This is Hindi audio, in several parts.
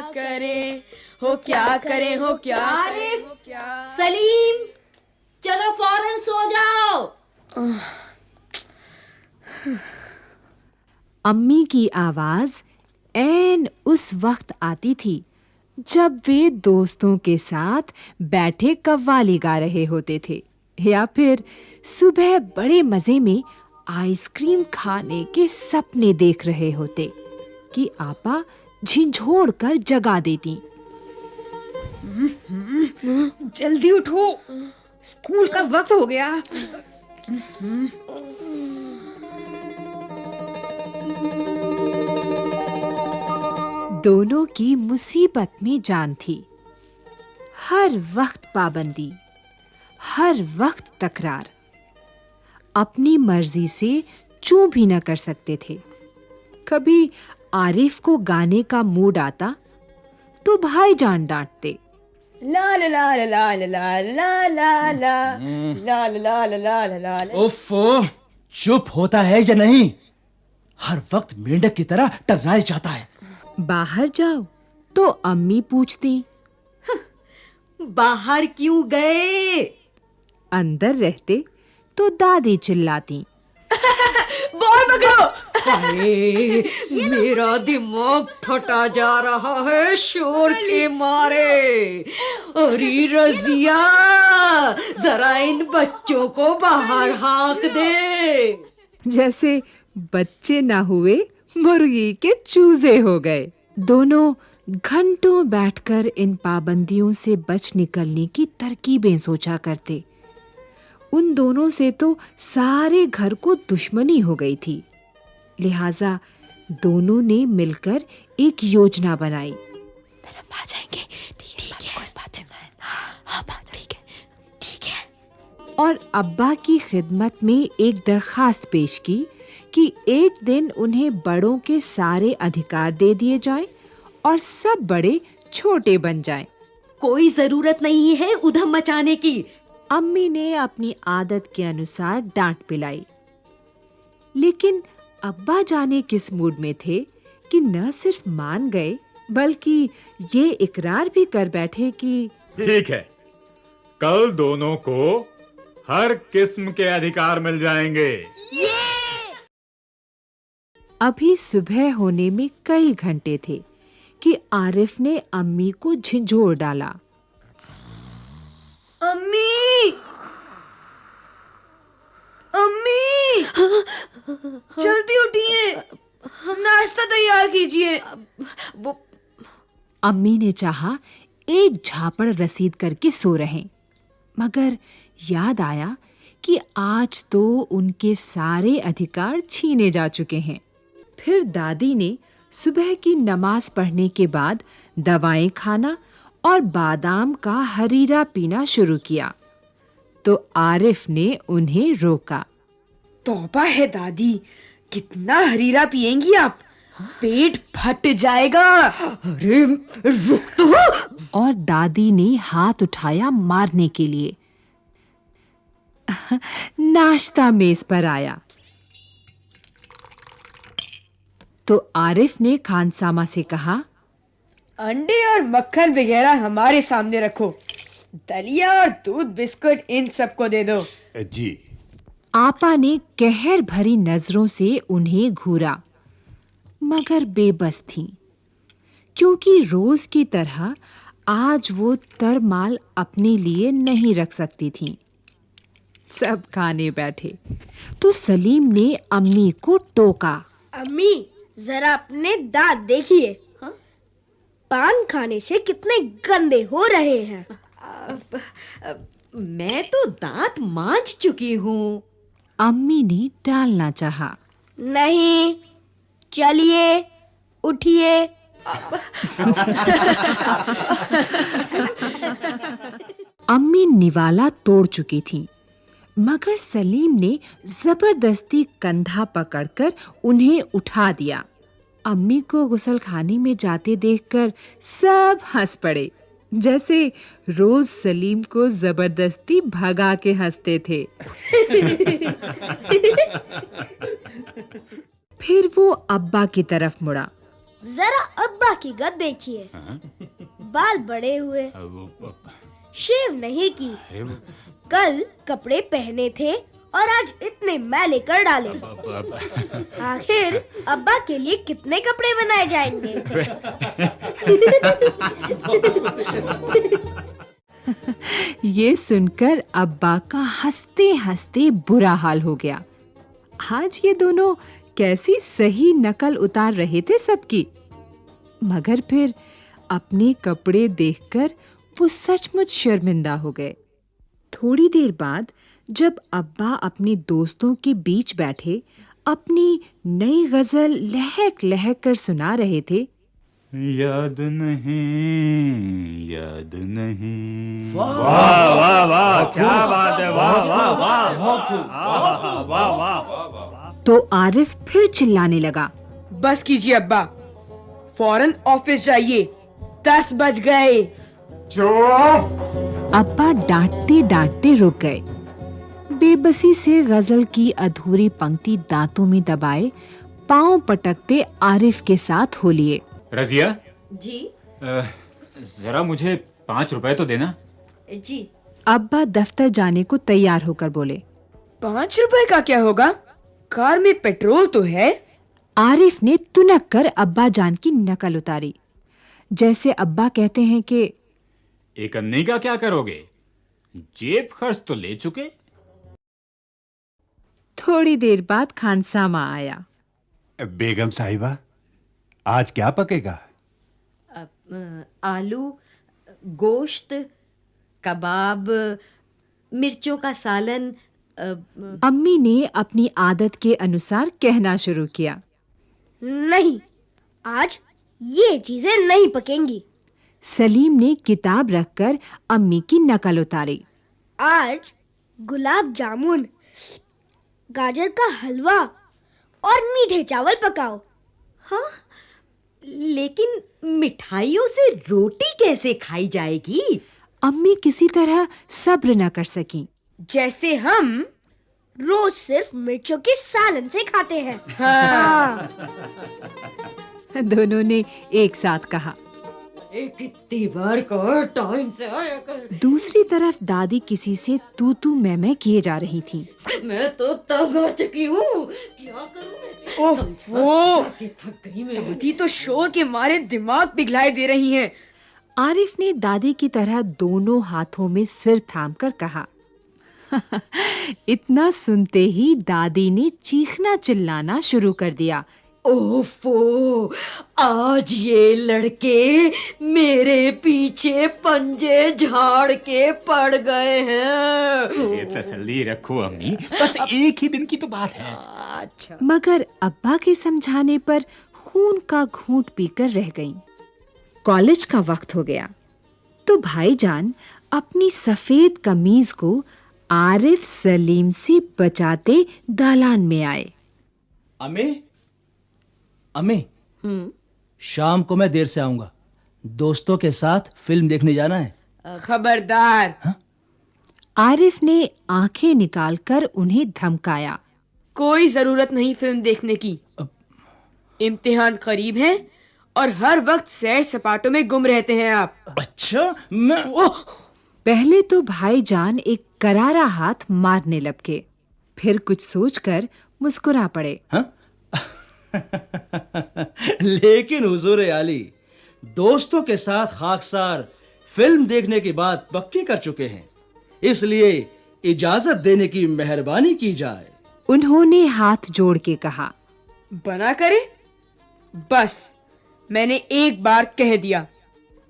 करें, हो क्या करें, हो क्या आरिफ, सलीम, चलो फौरन सो जाओ। अम्मी की आवाज ऐन उस वक्त आती थी जब वे दोस्तों के साथ बैठे कव्वाली गा रहे होते थे या फिर सुबह बड़े मजे में आइसक्रीम खाने के सपने देख रहे होते कि आपा झिंझोड़ कर जगा देती। जल्दी उठो, स्कूल का वक्त हो गया। दोनों की मुसीबत में जान थी। हर वक्त पाबंदी, हर वक्त तकरार। अपनी मर्जी से चूं भी न कर सकते थे। कभी आरिफ को गाने का मूड आता तो भाईजान डांटते। ला ला ला ला ला ला ला ला ला ला ला ला ला ला। ओफो, चुप होता है या नहीं? हर वक्त मेंढक की तरह टर्राए जाता है। बाहर जाओ तो अम्मी पूछती, बाहर क्यों गए? अंदर रहते तो दादी चिल्लाती, बॉल पकड़ो। हाय, मेरा दिमाग फटा जा रहा है शोर के मारे। अरे रजिया, जरा इन बच्चों को बाहर हाँक दे। जैसे बच्चे ना हुए मुर्गी के चूजे हो गए। दोनों घंटों बैठकर इन पाबंदियों से बच निकलने की तरकीबें सोचा करते। उन दोनों से तो सारे घर को दुश्मनी हो गई थी। लिहाजा दोनों ने मिलकर एक योजना बनाई। आ जाएंगे, ठीक है, इस बात में हाँ, ठीक है। और अब्बा की खिदमत में एक दरखास्त पेश की कि एक दिन उन्हें बड़ों के सारे अधिकार दे दिए जाएं और सब बड़े छोटे बन जाएं। कोई जरूरत नहीं है उधम मचाने की। अम्मी ने अपनी आदत के अनुसार डांट पिलाई। लेकिन अब्बा जाने किस मूड में थे कि न सिर्फ मान गए बल्कि ये इकरार भी कर बैठे कि ठीक है, कल दोनों को हर किस्म के अधिकार मिल जाएंगे। अभी सुबह होने में कई घंटे थे कि आरिफ ने अम्मी को झिंझोड़ डाला। अम्मी, अम्मी, जल्दी उठिए, नाश्ता तैयार कीजिए। अम्मी ने चाहा एक झापड़ रसीद करके सो रहें, मगर याद आया कि आज तो उनके सारे अधिकार छीने जा चुके हैं। फिर दादी ने सुबह की नमाज पढ़ने के बाद दवाएं खाना और बादाम का हरीरा पीना शुरू किया तो आरिफ ने उन्हें रोका। तौबा है दादी, कितना हरीरा पिएंगी आप? पेट फट जाएगा। अरे रुक तो। और दादी ने हाथ उठाया मारने के लिए। नाश्ता मेज पर आया तो आरिफ ने खानसामा से कहा, अंडे और मक्खन वगैरह हमारे सामने रखो, दलिया और दूध बिस्कुट इन सबको दे दो। जी। आपा ने कहर भरी नजरों से उन्हें घूरा, मगर बेबस थीं, क्योंकि रोज की तरह आज वो तरमाल अपने लिए नहीं रख सकती थीं। सब खाने बैठे तो सलीम ने अम्मी को टोका। अम्मी, जरा अपने दांत देखिए। पान खाने से कितने गंदे हो रहे हैं। मैं तो दांत मांज चुकी हूँ। अम्मी ने टालना चाहा। नहीं, चलिए, उठिए। अम्मी निवाला तोड़ चुकी थीं, मगर सलीम ने जबरदस्ती कंधा पकड़कर उन्हें उठा दिया। अम्मी को गुसलखाने में जाते देखकर सब हंस पड़े, जैसे रोज सलीम को जबरदस्ती भगा के हंसते थे। फिर वो अब्बा की तरफ मुड़ा जरा अब्बा की गत देखिए, हाँ? बाल बड़े हुए, शेव नहीं की, कल कपड़े पहने थे और आज इतने मैले कर डाले। आखिर अब्बा के लिए कितने कपड़े बनाए जाएंगे? ये सुनकर अब्बा का हंसते-हंसते बुरा हाल हो गया। आज ये दोनों कैसी सही नकल उतार रहे थे सबकी। मगर फिर अपने कपड़े देखकर वो सचमुच शर्मिंदा हो गए। थोड़ी देर बाद जब अब्बा अपने दोस्तों के बीच बैठे अपनी नई गजल लहक-लहक कर सुना रहे थे, याद नहीं, याद नहीं। वाह, वाह वाह, क्या बात है, वाह वाह वाह, वाह वाह। तो आरिफ फिर चिल्लाने लगा, बस कीजिए अब्बा, फौरन ऑफिस जाइए, 10 बज गए। चुप। अब्बा डांटते-डांटते रुक गए। बेबसी से गजल की अधूरी पंक्ति दांतों में दबाए पांव पटकते आरिफ के साथ हो लिए। रजिया, जी जरा मुझे 5 रुपए तो देना। जी। अब्बा दफ्तर जाने को तैयार होकर बोले, 5 रुपए का क्या होगा? कार में पेट्रोल तो है। आरिफ ने तुनक कर अब्बा जान की नकल उतारी। जैसे अब्बा कहते हैं कि एक अन्नी का क्या करोगे? जेब खर्च तो ले चुके। थोड़ी देर बाद खानसामा आया। बेगम साहिबा, आज क्या पकेगा? आलू, गोश्त, कबाब, मिर्चों का सालन। अम्मी ने अपनी आदत के अनुसार कहना शुरू किया। नहीं, आज ये चीजें नहीं पकेंगी। सलीम ने किताब रखकर अम्मी की नकल उतारी। आज गुलाब जामुन, गाजर का हलवा और मीठे चावल पकाओ। हाँ, लेकिन मिठाइयों से रोटी कैसे खाई जाएगी? अम्मी किसी तरह सब्र न कर सकी। जैसे हम रोज सिर्फ मिर्चों के सालन से खाते हैं। हाँ। दोनों ने एक साथ कहा। कितनी बार कहो टाइम से आया कर। दूसरी तरफ दादी किसी से तू मैं किए जा रही थी। मैं तो तंग आ चुकी हूँ, क्या करूँ? ओहो, थक गई मैं। दादी तो शोर के मारे दिमाग पिघलाए दे रही हैं। आरिफ ने दादी की तरह दोनों हाथों में सिर थामकर कहा। इतना सुनते ही दादी ने चीखना चिल्लाना शुरू कर दिया। ओफो, आज ये लड़के मेरे पीछे पंजे झाड़ के पड़ गए हैं। ये तसल्ली रखो अम्मी, बस एक ही दिन की तो बात है। अच्छा। मगर अब्बा के समझाने पर खून का घूंट पीकर रह गईं। कॉलेज का वक्त हो गया तो भाईजान अपनी सफेद कमीज को आरिफ सलीम से बचाते दालान में आए। अम्मी, शाम को मैं देर से आऊंगा। दोस्तों के साथ फिल्म देखने जाना है। खबरदार। आरिफ ने आंखें निकालकर उन्हें धमकाया। कोई जरूरत नहीं फिल्म देखने की। इम्तिहान करीब है और हर वक्त सैर सपाटों में गुम रहते हैं आप। अच्छा, मैं पहले तो भाईजान एक करारा हाथ मारने लपके, फिर कुछ सोचकर मुस्कुरा पड़े। हाँ? लेकिन हुजूर आली, दोस्तों के साथ खाकसार फिल्म देखने की बात पक्की कर चुके हैं, इसलिए इजाजत देने की मेहरबानी की जाए। उन्होंने हाथ जोड़ के कहा। बना करे, बस मैंने एक बार कह दिया।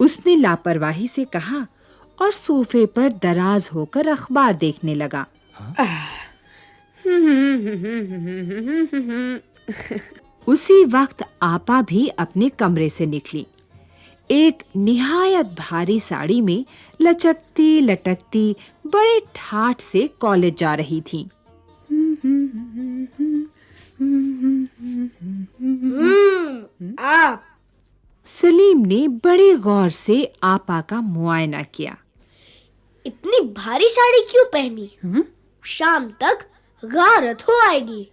उसने लापरवाही से कहा और सोफे पर दराज होकर अखबार देखने लगा। उसी वक्त आपा भी अपने कमरे से निकली। एक निहायत भारी साड़ी में लचकती लटकती बड़े ठाठ से कॉलेज जा रही थी। आप। सलीम ने बड़े गौर से आपा का मुआयना किया। इतनी भारी साड़ी क्यों पहनी? शाम तक गारत हो आएगी।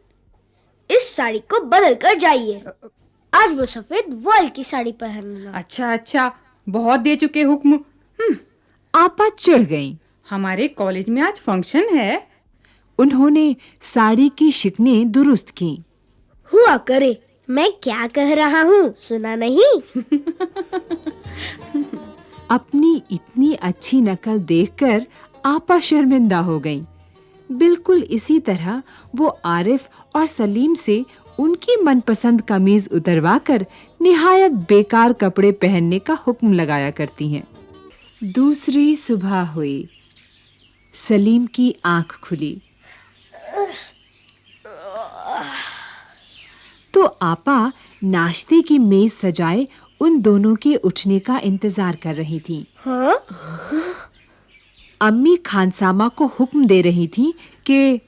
इस साड़ी को बदल कर जाइए। आज वो सफेद वॉल की साड़ी पहनूंगा। अच्छा अच्छा, बहुत दे चुके हुक्म। आपा चिढ़ गईं। हमारे कॉलेज में आज फंक्शन है। उन्होंने साड़ी की शिकनें दुरुस्त की। हुआ करे, मैं क्या कह रहा हूँ, सुना नहीं? अपनी इतनी अच्छी नकल देखकर आपा शर्मिंदा हो गईं। बिल्कुल इसी तरह वो आरिफ और सलीम से उनकी मनपसंद कमीज उतरवाकर निहायत बेकार कपड़े पहनने का हुक्म लगाया करती हैं। दूसरी सुबह हुई। सलीम की आंख खुली तो आपा नाश्ते की मेज सजाए उन दोनों के उठने का इंतजार कर रही थी। हाँ? अम्मी खानसामा को हुक्म दे रही थी कि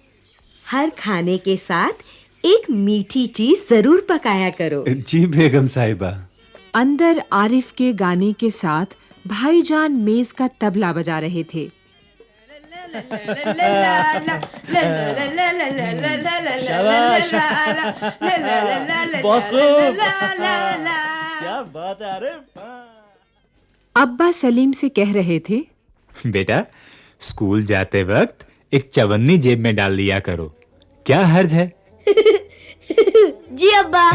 हर खाने के साथ एक मीठी चीज जरूर पकाया करो। जी बेगम साहिबा। अंदर आरिफ के गाने के साथ भाईजान मेज का तबला बजा रहे थे। बहुत खूब। क्या बात है आरिफ। अब्बा सलीम से कह रहे थे, बेटा, स्कूल जाते वक्त एक चवन्नी जेब में डाल लिया करो, क्या हर्ज है? जी अब्बा।